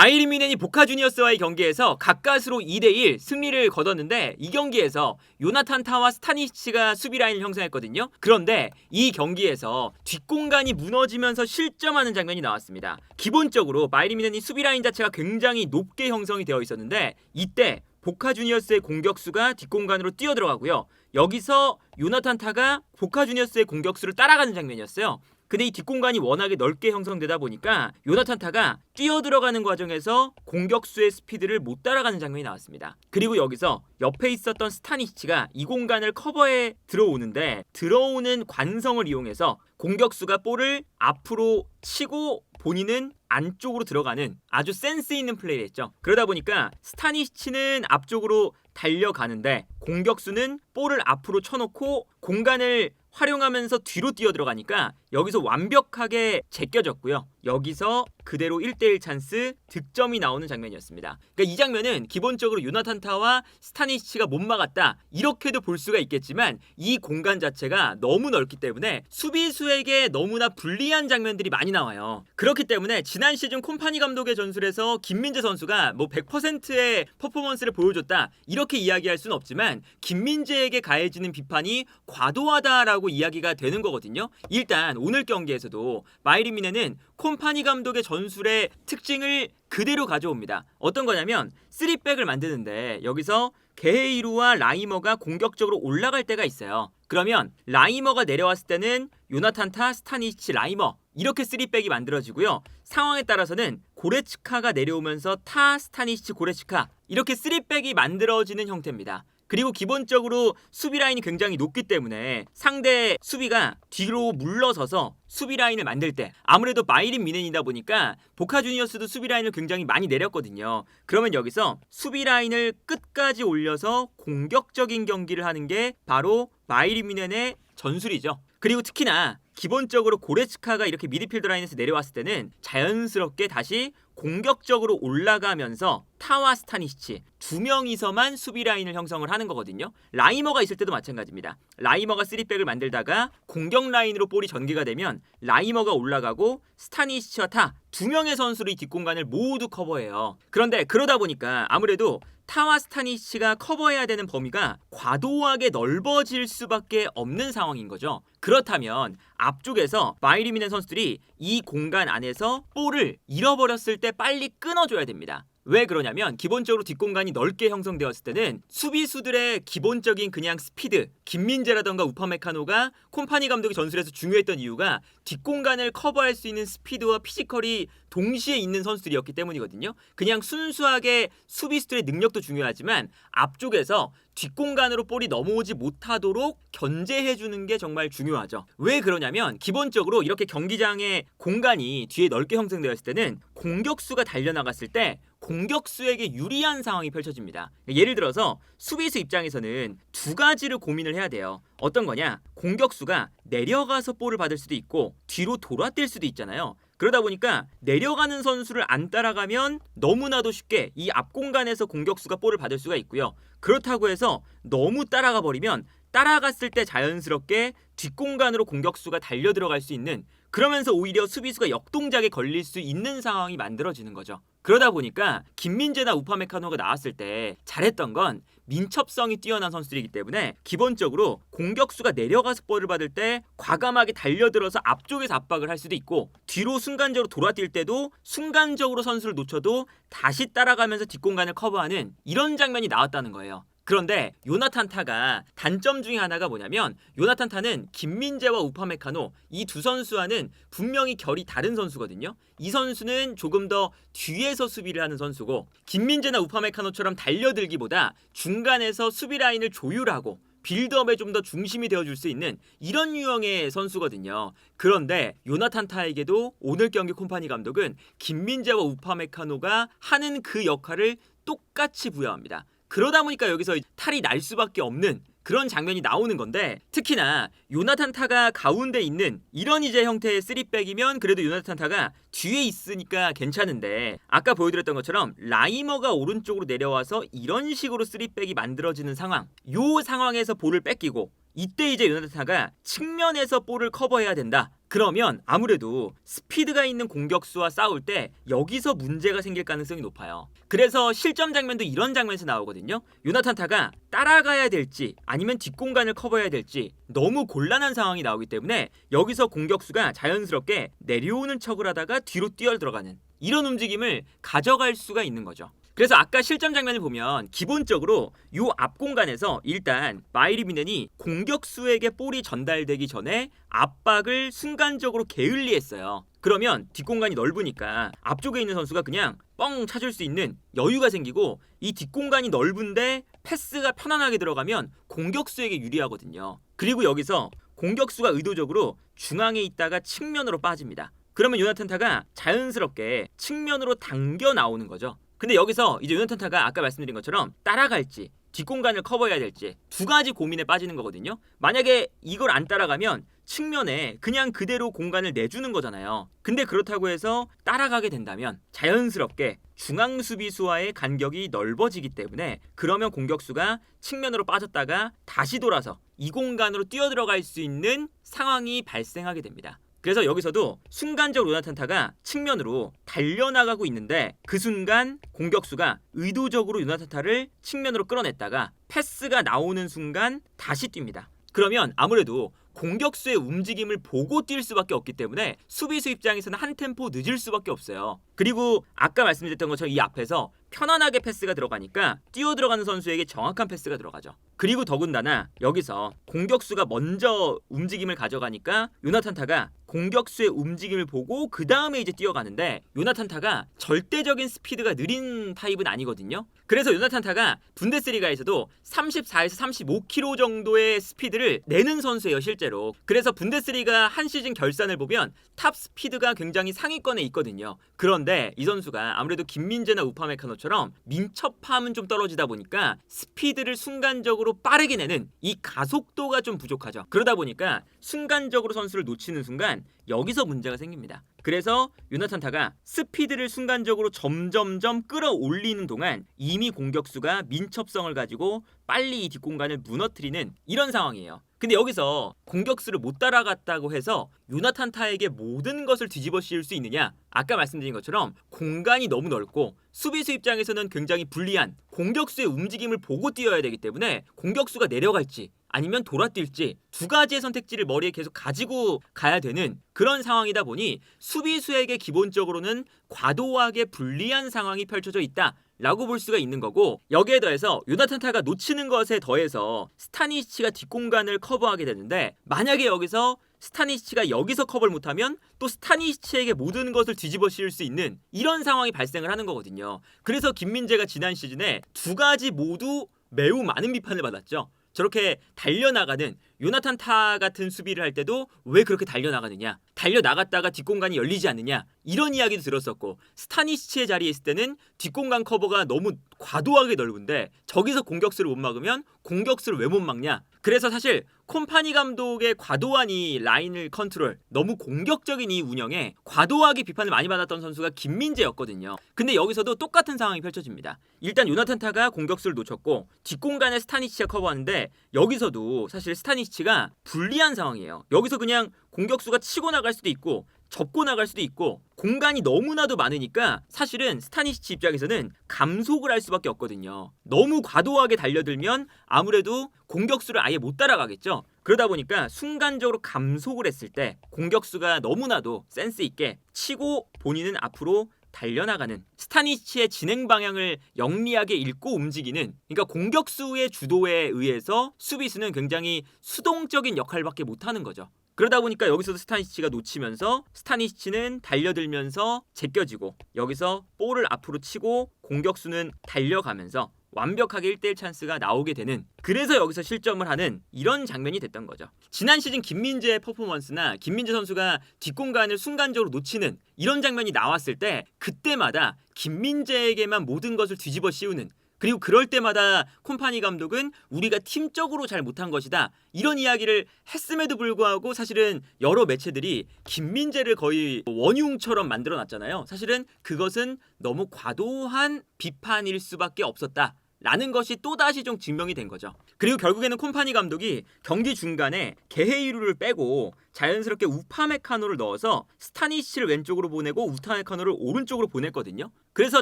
바이에른 뮌헨이 보카 주니어스와의 경기에서 가까스로 2대1 승리를 거뒀는데 이 경기에서 요나탄 타와 스타니시치가 수비 라인을 형성했거든요. 그런데 이 경기에서 뒷공간이 무너지면서 실점하는 장면이 나왔습니다. 기본적으로 바이에른 뮌헨이 수비 라인 자체가 굉장히 높게 형성이 되어 있었는데 이때 보카 주니어스의 공격수가 뒷공간으로 뛰어들어가고요. 여기서 요나탄 타가 보카 주니어스의 공격수를 따라가는 장면이었어요. 근데 이 뒷공간이 워낙에 넓게 형성되다 보니까 요나탄 타가 뛰어들어가는 과정에서 공격수의 스피드를 못 따라가는 장면이 나왔습니다. 그리고 여기서 옆에 있었던 스타니시치가 이 공간을 커버해 들어오는데 들어오는 관성을 이용해서 공격수가 볼을 앞으로 치고 본인은 안쪽으로 들어가는 아주 센스 있는 플레이를 했죠. 그러다 보니까 스타니시치는 앞쪽으로 달려가는데 공격수는 볼을 앞으로 쳐놓고 공간을 활용하면서 뒤로 뛰어 들어가니까 여기서 완벽하게 제껴졌고요. 여기서 그대로 1대1 찬스 득점이 나오는 장면이었습니다. 그러니까 이 장면은 기본적으로 요나탄 타와 스타니시치가 못 막았다 이렇게도 볼 수가 있겠지만 이 공간 자체가 너무 넓기 때문에 수비수에게 너무나 불리한 장면들이 많이 나와요. 그렇기 때문에 지난 시즌 콤파니 감독의 전술에서 김민재 선수가 뭐 100%의 퍼포먼스를 보여줬다 이렇게 이야기할 수는 없지만 김민재에게 가해지는 비판이 과도하다라고 이야기가 되는 거거든요. 일단 오늘 경기에서도 바이에른 뮌헨은 콤파니 감독의 전술의 특징을 그대로 가져옵니다. 어떤 거냐면 3백을 만드는데 여기서 게헤이루와 라이머가 공격적으로 올라갈 때가 있어요. 그러면 라이머가 내려왔을 때는 요나탄 타, 스타니시치, 라이머 이렇게 3백이 만들어지고요. 상황에 따라서는 고레츠카가 내려오면서 타, 스타니시치, 고레츠카 이렇게 3백이 만들어지는 형태입니다. 그리고 기본적으로 수비 라인이 굉장히 높기 때문에 상대 수비가 뒤로 물러서서 수비 라인을 만들 때 아무래도 바이에른 뮌헨이다 보니까 보카 주니어스도 수비 라인을 굉장히 많이 내렸거든요. 그러면 여기서 수비 라인을 끝까지 올려서 공격적인 경기를 하는 게 바로 바이에른 뮌헨의 전술이죠. 그리고 특히나 기본적으로 고레츠카가 이렇게 미드필더 라인에서 내려왔을 때는 자연스럽게 다시 공격적으로 올라가면서 타와 스타니시치 두 명이서만 수비 라인을 형성을 하는 거거든요. 라이머가 있을 때도 마찬가지입니다. 라이머가 3백을 만들다가 공격 라인으로 볼이 전개가 되면 라이머가 올라가고 스타니시치와 타 두 명의 선수를 이 뒷공간을 모두 커버해요. 그런데 그러다 보니까 아무래도 타와 스타니시치가 커버해야 되는 범위가 과도하게 넓어질 수밖에 없는 상황인 거죠. 그렇다면 앞쪽에서 바이에른 뮌헨 선수들이 이 공간 안에서 볼을 잃어버렸을 때 빨리 끊어줘야 됩니다. 왜 그러냐면 기본적으로 뒷공간이 넓게 형성되었을 때는 수비수들의 기본적인 그냥 스피드 김민재라던가 우파메카노가 콤파니 감독의 전술에서 중요했던 이유가 뒷공간을 커버할 수 있는 스피드와 피지컬이 동시에 있는 선수들이었기 때문이거든요. 그냥 순수하게 수비수들의 능력도 중요하지만 앞쪽에서 뒷공간으로 볼이 넘어오지 못하도록 견제해주는 게 정말 중요하죠. 왜 그러냐면 기본적으로 이렇게 경기장의 공간이 뒤에 넓게 형성되었을 때는 공격수가 달려나갔을 때 공격수에게 유리한 상황이 펼쳐집니다. 예를 들어서 수비수 입장에서는 두 가지를 고민을 해야 돼요. 어떤 거냐? 공격수가 내려가서 볼을 받을 수도 있고 뒤로 돌아뛸 수도 있잖아요. 그러다 보니까 내려가는 선수를 안 따라가면 너무나도 쉽게 이 앞 공간에서 공격수가 볼을 받을 수가 있고요. 그렇다고 해서 너무 따라가 버리면 따라갔을 때 자연스럽게 뒷공간으로 공격수가 달려 들어갈 수 있는 그러면서 오히려 수비수가 역동작에 걸릴 수 있는 상황이 만들어지는 거죠. 그러다 보니까 김민재나 우파메카노가 나왔을 때 잘했던 건 민첩성이 뛰어난 선수들이기 때문에 기본적으로 공격수가 내려가서 볼을 받을 때 과감하게 달려들어서 앞쪽에서 압박을 할 수도 있고 뒤로 순간적으로 돌아뛸 때도 순간적으로 선수를 놓쳐도 다시 따라가면서 뒷공간을 커버하는 이런 장면이 나왔다는 거예요. 그런데 요나탄 타가 단점 중에 하나가 뭐냐면 요나탄 타는 김민재와 우파메카노 이 두 선수와는 분명히 결이 다른 선수거든요. 이 선수는 조금 더 뒤에서 수비를 하는 선수고 김민재나 우파메카노처럼 달려들기보다 중간에서 수비 라인을 조율하고 빌드업에 좀 더 중심이 되어줄 수 있는 이런 유형의 선수거든요. 그런데 요나탄 타에게도 오늘 경기 콤파니 감독은 김민재와 우파메카노가 하는 그 역할을 똑같이 부여합니다. 그러다 보니까 여기서 탈이 날 수밖에 없는 그런 장면이 나오는 건데 특히나 요나탄 타가 가운데 있는 이런 이제 형태의 3백이면 그래도 요나탄 타가 뒤에 있으니까 괜찮은데 아까 보여드렸던 것처럼 라이머가 오른쪽으로 내려와서 이런 식으로 3백이 만들어지는 상황 요 상황에서 볼을 뺏기고 이때 이제 요나탄 타가 측면에서 볼을 커버해야 된다. 그러면 아무래도 스피드가 있는 공격수와 싸울 때 여기서 문제가 생길 가능성이 높아요. 그래서 실점 장면도 이런 장면에서 나오거든요. 요나탄 타가 따라가야 될지 아니면 뒷공간을 커버해야 될지 너무 곤란한 상황이 나오기 때문에 여기서 공격수가 자연스럽게 내려오는 척을 하다가 뒤로 뛰어 들어가는 이런 움직임을 가져갈 수가 있는 거죠. 그래서 아까 실점 장면을 보면 기본적으로 요 앞 공간에서 일단 마이리 미넨이 공격수에게 볼이 전달되기 전에 압박을 순간적으로 게을리했어요. 그러면 뒷공간이 넓으니까 앞쪽에 있는 선수가 그냥 뻥 차줄 수 있는 여유가 생기고 이 뒷공간이 넓은데 패스가 편안하게 들어가면 공격수에게 유리하거든요. 그리고 여기서 공격수가 의도적으로 중앙에 있다가 측면으로 빠집니다. 그러면 요나탄 타가 자연스럽게 측면으로 당겨 나오는 거죠. 근데 여기서 이제 요나탄 타가 아까 말씀드린 것처럼 따라갈지 뒷공간을 커버해야 될지 두 가지 고민에 빠지는 거거든요. 만약에 이걸 안 따라가면 측면에 그냥 그대로 공간을 내주는 거잖아요. 근데 그렇다고 해서 따라가게 된다면 자연스럽게 중앙 수비수와의 간격이 넓어지기 때문에 그러면 공격수가 측면으로 빠졌다가 다시 돌아서 이 공간으로 뛰어들어갈 수 있는 상황이 발생하게 됩니다. 그래서 여기서도 순간적으로 요나탄 타가 측면으로 달려나가고 있는데 그 순간 공격수가 의도적으로 요나탄 타를 측면으로 끌어냈다가 패스가 나오는 순간 다시 뜁니다. 그러면 아무래도 공격수의 움직임을 보고 뛸 수밖에 없기 때문에 수비수 입장에서는 한 템포 늦을 수밖에 없어요. 그리고 아까 말씀드렸던 것처럼 이 앞에서 편안하게 패스가 들어가니까 뛰어 들어가는 선수에게 정확한 패스가 들어가죠. 그리고 더군다나 여기서 공격수가 먼저 움직임을 가져가니까 요나탄 타가 공격수의 움직임을 보고 그 다음에 이제 뛰어가는데 요나탄 타가 절대적인 스피드가 느린 타입은 아니거든요. 그래서 요나탄 타가 분데스리가에서도 34에서 35km 정도의 스피드를 내는 선수예요, 실제로. 그래서 분데스리가 한 시즌 결산을 보면 탑 스피드가 굉장히 상위권에 있거든요. 그런데 이 선수가 아무래도 김민재나 우파메카노처럼 민첩함은 좀 떨어지다 보니까 스피드를 순간적으로 빠르게 내는 이 가속도가 좀 부족하죠. 그러다 보니까 순간적으로 선수를 놓치는 순간 여기서 문제가 생깁니다. 그래서 요나탄 타가 스피드를 순간적으로 점점점 끌어올리는 동안 이미 공격수가 민첩성을 가지고 빨리 이 뒷공간을 무너뜨리는 이런 상황이에요. 근데 여기서 공격수를 못 따라갔다고 해서 요나탄 타에게 모든 것을 뒤집어 씌울 수 있느냐? 아까 말씀드린 것처럼 공간이 너무 넓고 수비수 입장에서는 굉장히 불리한 공격수의 움직임을 보고 뛰어야 되기 때문에 공격수가 내려갈지 아니면 돌아뛸지 두 가지의 선택지를 머리에 계속 가지고 가야 되는 그런 상황이다 보니 수비수에게 기본적으로는 과도하게 불리한 상황이 펼쳐져 있다 라고 볼 수가 있는 거고, 여기에 더해서 요나탄 타가 놓치는 것에 더해서 스타니시치가 뒷공간을 커버하게 되는데 만약에 여기서 스타니시치가 여기서 커버를 못하면 또 스타니시치에게 모든 것을 뒤집어 씌울 수 있는 이런 상황이 발생을 하는 거거든요. 그래서 김민재가 지난 시즌에 두 가지 모두 매우 많은 비판을 받았죠. 저렇게 달려나가는 요나탄 타 같은 수비를 할 때도 왜 그렇게 달려나가느냐, 달려나갔다가 뒷공간이 열리지 않느냐, 이런 이야기도 들었었고, 스타니시치의 자리에 있을 때는 뒷공간 커버가 너무 과도하게 넓은데 저기서 공격수를 못 막으면 공격수를 왜 못 막냐. 그래서 사실 콤파니 감독의 과도한 이 라인을 컨트롤, 너무 공격적인 이 운영에 과도하게 비판을 많이 받았던 선수가 김민재였거든요. 근데 여기서도 똑같은 상황이 펼쳐집니다. 일단 요나탄 타가 공격수를 놓쳤고 뒷공간에 스타니시치가 커버하는데 여기서도 사실 스타니시치가 불리한 상황이에요. 여기서 그냥 공격수가 치고 나갈 수도 있고 접고 나갈 수도 있고 공간이 너무나도 많으니까 사실은 스타니시치 입장에서는 감속을 할 수밖에 없거든요. 너무 과도하게 달려들면 아무래도 공격수를 아예 못 따라가겠죠. 그러다 보니까 순간적으로 감속을 했을 때 공격수가 너무나도 센스 있게 치고 본인은 앞으로 달려나가는, 스타니시치의 진행 방향을 영리하게 읽고 움직이는, 그러니까 공격수의 주도에 의해서 수비수는 굉장히 수동적인 역할밖에 못하는 거죠. 그러다 보니까 여기서도 스타니시치가 놓치면서 스타니시치는 달려들면서 제껴지고 여기서 볼을 앞으로 치고 공격수는 달려가면서 완벽하게 1대1 찬스가 나오게 되는, 그래서 여기서 실점을 하는 이런 장면이 됐던 거죠. 지난 시즌 김민재의 퍼포먼스나 김민재 선수가 뒷공간을 순간적으로 놓치는 이런 장면이 나왔을 때 그때마다 김민재에게만 모든 것을 뒤집어 씌우는, 그리고 그럴 때마다 콤파니 감독은 우리가 팀적으로 잘 못한 것이다 이런 이야기를 했음에도 불구하고 사실은 여러 매체들이 김민재를 거의 원흉처럼 만들어놨잖아요. 사실은 그것은 너무 과도한 비판일 수밖에 없었다 라는 것이 또다시 좀 증명이 된 거죠. 그리고 결국에는 콤파니 감독이 경기 중간에 게헤이루를 빼고 자연스럽게 우파메카노를 넣어서 스타니시를 왼쪽으로 보내고 우파메카노를 오른쪽으로 보냈거든요. 그래서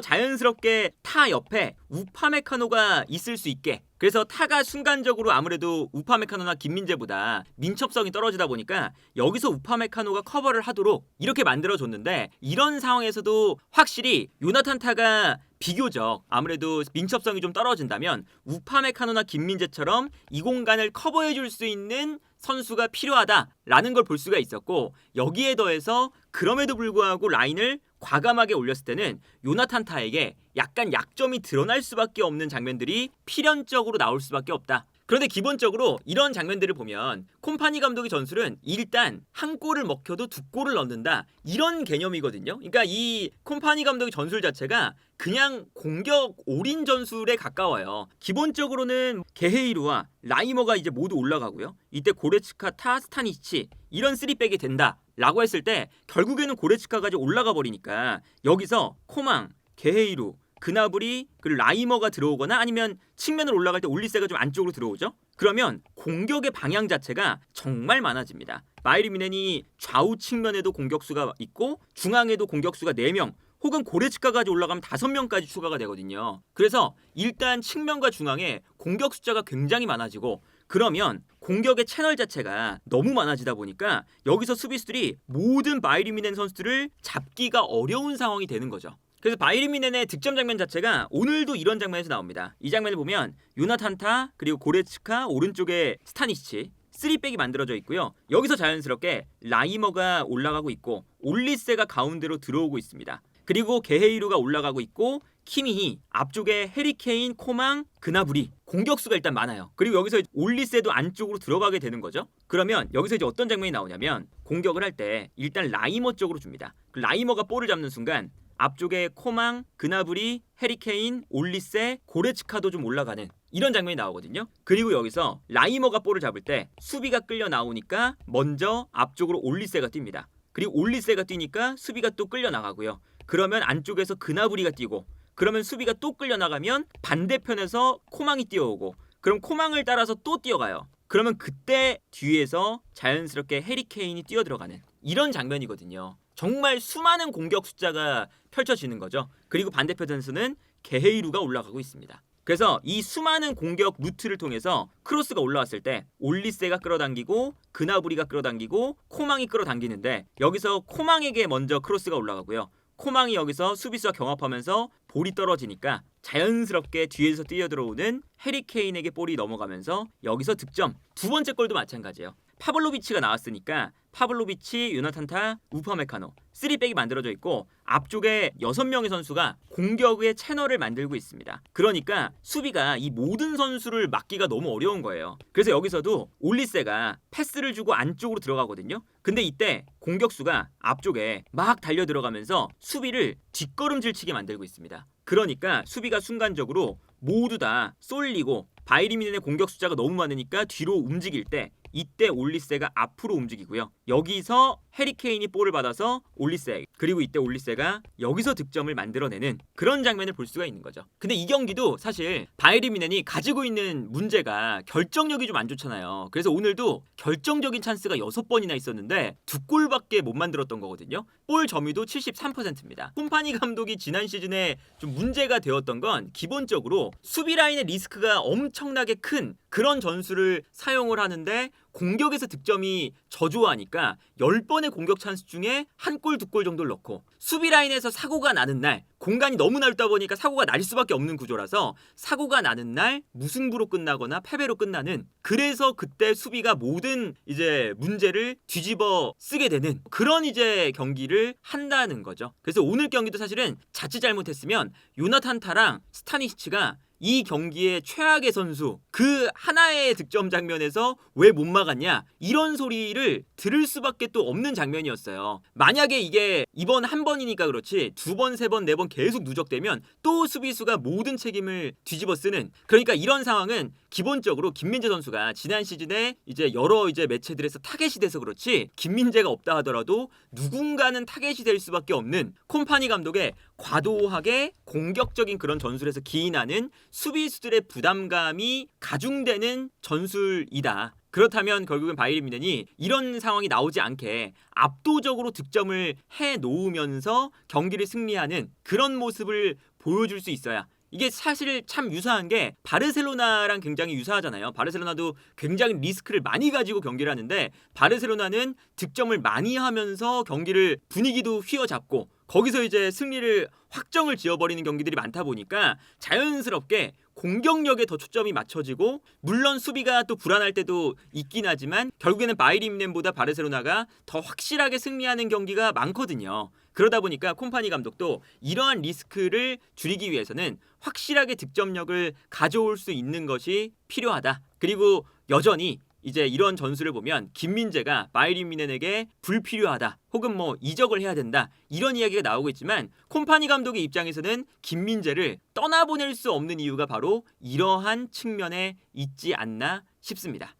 자연스럽게 타 옆에 우파메카노가 있을 수 있게, 그래서 타가 순간적으로 아무래도 우파메카노나 김민재보다 민첩성이 떨어지다 보니까 여기서 우파메카노가 커버를 하도록 이렇게 만들어줬는데, 이런 상황에서도 확실히 요나탄 타가 비교적 아무래도 민첩성이 좀 떨어진다면 우파메카노나 김민재처럼 이 공간을 커버해줄 수 있는 선수가 필요하다라는 걸 볼 수가 있었고, 여기에 더해서 그럼에도 불구하고 라인을 과감하게 올렸을 때는 요나탄 타에게 약간 약점이 드러날 수밖에 없는 장면들이 필연적으로 나올 수밖에 없다. 그런데 기본적으로 이런 장면들을 보면 콤파니 감독의 전술은 일단 한 골을 먹혀도 두 골을 넣는다, 이런 개념이거든요. 그러니까 이 콤파니 감독의 전술 자체가 그냥 공격 올인 전술에 가까워요. 기본적으로는 게헤이루와 라이머가 이제 모두 올라가고요. 이때 고레츠카, 타, 스타니치 이런 3백이 된다라고 했을 때 결국에는 고레츠카까지 올라가 버리니까 여기서 코망, 게헤이루, 그나브리 그리고 라이머가 들어오거나 아니면 측면을 올라갈 때 올리세가 좀 안쪽으로 들어오죠. 그러면 공격의 방향 자체가 정말 많아집니다. 바이에른 뮌헨이 좌우 측면에도 공격수가 있고 중앙에도 공격수가 4명 혹은 고레츠카까지 올라가면 5명까지 추가가 되거든요. 그래서 일단 측면과 중앙에 공격 숫자가 굉장히 많아지고, 그러면 공격의 채널 자체가 너무 많아지다 보니까 여기서 수비수들이 모든 바이에른 뮌헨 선수들을 잡기가 어려운 상황이 되는 거죠. 그래서 바이에른 뮌헨의 득점 장면 자체가 오늘도 이런 장면에서 나옵니다. 이 장면을 보면 요나탄 타 그리고 고레츠카, 오른쪽에 스타니치 3백이 만들어져 있고요. 여기서 자연스럽게 라이머가 올라가고 있고 올리세가 가운데로 들어오고 있습니다. 그리고 게헤이루가 올라가고 있고 키미히 앞쪽에 해리케인, 코망, 그나브리 공격수가 일단 많아요. 그리고 여기서 올리세도 안쪽으로 들어가게 되는 거죠. 그러면 여기서 이제 어떤 장면이 나오냐면 공격을 할 때 일단 라이머 쪽으로 줍니다. 라이머가 볼을 잡는 순간 앞쪽에 코망, 그나브리, 해리케인, 올리세, 고레츠카도 좀 올라가는 이런 장면이 나오거든요. 그리고 여기서 라이머가 볼을 잡을 때 수비가 끌려 나오니까 먼저 앞쪽으로 올리세가 뜁니다. 그리고 올리세가 뛰니까 수비가 또 끌려 나가고요. 그러면 안쪽에서 그나브리가 뛰고, 그러면 수비가 또 끌려 나가면 반대편에서 코망이 뛰어오고, 그럼 코망을 따라서 또 뛰어가요. 그러면 그때 뒤에서 자연스럽게 해리케인이 뛰어들어가는 이런 장면이거든요. 정말 수많은 공격 숫자가 펼쳐지는 거죠. 그리고 반대편에서는 게헤이루가 올라가고 있습니다. 그래서 이 수많은 공격 루트를 통해서 크로스가 올라왔을 때 올리세가 끌어당기고 그나브리가 끌어당기고 코망이 끌어당기는데, 여기서 코망에게 먼저 크로스가 올라가고요. 코망이 여기서 수비수와 경합하면서 볼이 떨어지니까 자연스럽게 뒤에서 뛰어들어오는 해리케인에게 볼이 넘어가면서 여기서 득점. 두 번째 골도 마찬가지예요. 파블로비치가 나왔으니까 파블로비치, 요나탄 타, 우파메카노 3백이 만들어져 있고 앞쪽에 6명의 선수가 공격의 채널을 만들고 있습니다. 그러니까 수비가 이 모든 선수를 막기가 너무 어려운 거예요. 그래서 여기서도 올리세가 패스를 주고 안쪽으로 들어가거든요. 근데 이때 공격수가 앞쪽에 막 달려 들어가면서 수비를 뒷걸음질 치게 만들고 있습니다. 그러니까 수비가 순간적으로 모두 다 쏠리고 바이에른 뮌헨의 공격 숫자가 너무 많으니까 뒤로 움직일 때 이때 올리세가 앞으로 움직이고요. 여기서 해리케인이 볼을 받아서 올리세, 그리고 이때 올리세가 여기서 득점을 만들어내는 그런 장면을 볼 수가 있는 거죠. 근데 이 경기도 사실 바이에른 뮌헨이 가지고 있는 문제가 결정력이 좀 안 좋잖아요. 그래서 오늘도 결정적인 찬스가 6번이나 있었는데 2골밖에 못 만들었던 거거든요. 볼 점유도 73%입니다. 콤파니 감독이 지난 시즌에 좀 문제가 되었던 건 기본적으로 수비 라인의 리스크가 엄청나게 큰 그런 전술을 사용을 하는데 공격에서 득점이 저조하니까 10번의 공격 찬스 중에 1골, 2골 정도를 넣고, 수비 라인에서 사고가 나는 날 공간이 너무 넓다 보니까 사고가 날 수밖에 없는 구조라서 사고가 나는 날 무승부로 끝나거나 패배로 끝나는, 그래서 그때 수비가 모든 이제 문제를 뒤집어 쓰게 되는 그런 이제 경기를 한다는 거죠. 그래서 오늘 경기도 사실은 자칫 잘못했으면 요나탄 타랑 스타니치가 이 경기의 최악의 선수, 그 하나의 득점 장면에서 왜 못 막았냐, 이런 소리를 들을 수밖에 또 없는 장면이었어요. 만약에 이게 이번 한 번이니까 그렇지 2번, 3번, 4번 계속 누적되면 또 수비수가 모든 책임을 뒤집어 쓰는, 그러니까 이런 상황은 기본적으로 김민재 선수가 지난 시즌에 이제 여러 이제 매체들에서 타겟이 돼서 그렇지 김민재가 없다 하더라도 누군가는 타겟이 될 수밖에 없는 콤파니 감독의 과도하게 공격적인 그런 전술에서 기인하는 수비수들의 부담감이 가중되는 전술이다. 그렇다면 결국은 바이에른 뮌헨이 이런 상황이 나오지 않게 압도적으로 득점을 해 놓으면서 경기를 승리하는 그런 모습을 보여줄 수 있어야. 이게 사실 참 유사한 게 바르셀로나랑 굉장히 유사하잖아요. 바르셀로나도 굉장히 리스크를 많이 가지고 경기를 하는데 바르셀로나는 득점을 많이 하면서 경기를 분위기도 휘어잡고 거기서 이제 승리를 확정을 지어버리는 경기들이 많다 보니까 자연스럽게 공격력에 더 초점이 맞춰지고 물론 수비가 또 불안할 때도 있긴 하지만 결국에는 바이에른 뮌헨보다 바르셀로나가 더 확실하게 승리하는 경기가 많거든요. 그러다 보니까 콤파니 감독도 이러한 리스크를 줄이기 위해서는 확실하게 득점력을 가져올 수 있는 것이 필요하다. 그리고 여전히 이제 이런 전술을 보면 김민재가 바이에른 뮌헨에게 불필요하다 혹은 뭐 이적을 해야 된다 이런 이야기가 나오고 있지만 콤파니 감독의 입장에서는 김민재를 떠나보낼 수 없는 이유가 바로 이러한 측면에 있지 않나 싶습니다.